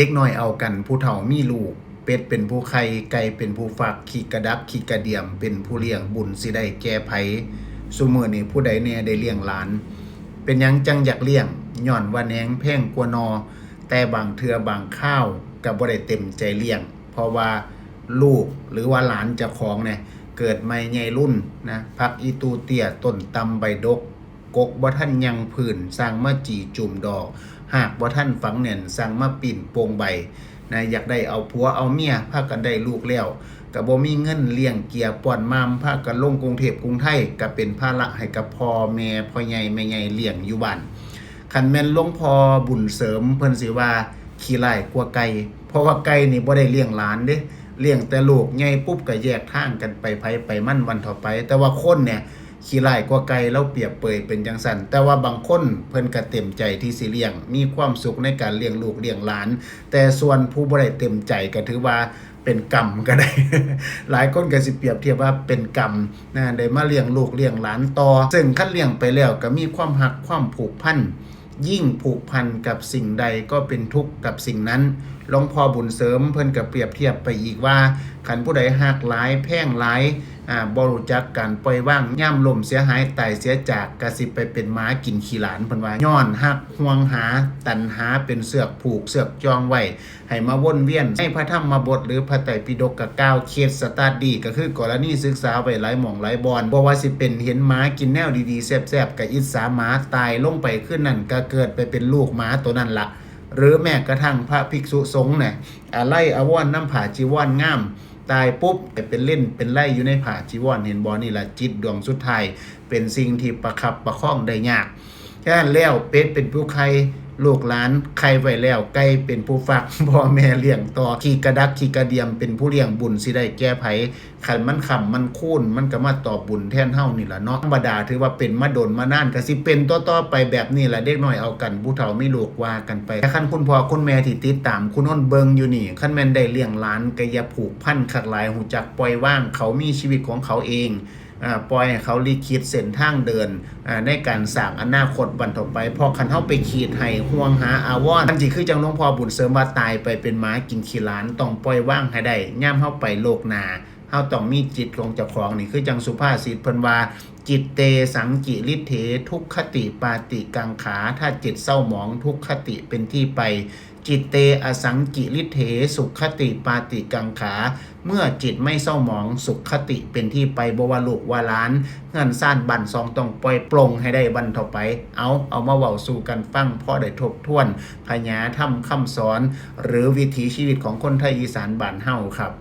เด็กน้อยเอากันผู้เฒ่ามีลูกเป็ดเป็นผู้ไข่ไก่เป็นผู้ฟักขี้กระดักขี้กระเดียมเป็นผู้เลี้ยงบุญสิได้แก่ไผซุมื้อนี้ผู้ใดแน่ได้เลี้ยงหลานเป็นหยังจังอยากเลี้ยงย้อนว่าแหนงแพงกว่านอแต่บางเทื่อบางข้าวก็บ่ได้เต็มใจเลี้ยงเพราะว่าลูกหรือว่าหลานเจ้าของเนี่ยเกิดใหม่ใหญ่รุ่นนะพักอีตูเตี้ยต้นตำใบดกกกบ่ทันยังผื่นสร้างมาจีจุ่มดอกหากบ่ทันฝังแน่นสร้างมาปิ่นโปงใบนะอยากได้เอาผัวเอาเมียพากันได้ลูกแล้วก็บ่มีเงินเลี้ยงเกียป้อนมามพากันลงกรุงเทพกรุงไทยก็เป็นภาระให้กับพ่อแม่พ่อใหญ่แม่ใหญ่เลี้ยงอยู่บ้านคันแม่นหลวงพ่อบุญเสริมเพิ่นสิว่าขี้ร้ายกว่าไก่เพราะว่าไก่นี่บ่ได้เลี้ยงหลานเด้เลี้ยงแต่ลูกใหญ่ปุ๊บก็แยกทางกันไปไผไปมันวันต่อไปแต่ว่าคนเนี่ยขี้ร้ายกว่าไก่เราเปรียบเปยเป็นจังซั่นแต่ว่าบางคนเพิ่นก็เต็มใจที่สิเลี้ยงมีความสุขในการเลี้ยงลูกเลี้ยงหลานแต่ส่วนผู้บ่ได้เต็มใจก็ถือว่าเป็นกรรมก็ได้ หลายคนก็สิเปรียบเทียบว่าเป็นกรรมนะได้มาเลี้ยงลูกเลี้ยงหลานต่อซึ่งคันเลี้ยงไปแล้วก็มีความรักความผูกพันยิ่งผูกพันกับสิ่งใดก็เป็นทุกข์กับสิ่งนั้นหลวงพ่อบุญเสริมเพิ่นก็เปรียบเทียบไปอีกว่าคันผู้ใดฮักหลายแพงหลายบ่รู้จักการปล่อยว่างย่ำล่มเสียหายตายเสียจากกสิไปเป็นหมากินขี้หลานเพิ่นว่าย้อนฮักห่วงหาตัณหาเป็นเสือกผูกเสือกจองไว้ให้มาวนเวียนในพระธรรมบทหรือพระไตรปิฎกก็กล่าวเคสสตัดดี้ก็คือกรณีศึกษาไว้หลายหม่องหลายบอนบ่ว่าสิเป็นเห็นหมากินแนวดีๆแซ่บๆก็อิจฉาหมาตายลงไปขึ้นนั่นก็เกิดไปเป็นลูกหมาตัวนั้นล่ะหรือแม้กระทั่งพระภิกษุสงฆ์เนี่ยอะไรอาวรณ์น้ำผาจีวรงามตายปุ๊บเป็นเล่นเป็นไล่อยู่ในผาจีวรเห็นบ่นี่ล่ะจิตดวงสุดท้ายเป็นสิ่งที่ประคับประคองได้ยากฉะนั้นแล้วเป็ดเป็นผู้ไข่ลูกหลานไข่ไว้แล้วไก่เป็นผู้ฟักพ่อแม่เลี้ยงต่อขี้กระดักขี้กระเดียมเป็นผู้เลี้ยงบุญสิได้แก้ไผคันมันขำมันคูนมันก็มาตอบบุญแทนเฮานี่ล่ะเนาะธรรมดาถือว่าเป็นมาโดนมานานก็สิเป็นต่อๆไปแบบนี้ล่ะเด็กน้อยเอากันผู้เฒ่ามีลูกว่ากันไปแต่คันคุณพ่อคุณแม่ที่ติดตามคุณอ้นเบิงอยู่นี่คันแม่นได้เลี้ยงหลานก็อย่าผูกพันคักหลายหูจักปล่อยว่างเขามีชีวิตของเขาเองปล่อยให้เขาลิขิตเส้นทางเดินในการสร้างอนาคตบันต่อไปพอคันเฮาไปขีดให้ห่วงหาอาวรณ์อันสิคือจังหลวงพ่อบุญเสริมว่าตายไปเป็นหมากินขี้หลานต้องปล่อยว่างให้ได้ย่ำเฮาไปโลกหน้าเฮาต้องมีจิตของเจ้าของนี่คือจังสุภาษิตเพิ่นว่าจิตเตสังกิริเถทุกขติปาติกังขาถ้าจิตเศร้าหมองทุกขติเป็นที่ไปจิตเตอสังกิริเถสุขติปาติกังขาเมื่อจิตไม่เศร้าหมองสุขติเป็นที่ไปบ่ว่าลูกว่าหลานเงินซ่านบั่นซองต้องปล่อยปลงให้ได้บันต่อไปเอามาเว้าสู่กันฟังพอได้ทบทวนพญาธรรมคำสอนหรือวิถีชีวิตของคนไทยอีสานบ้านเฮาครับ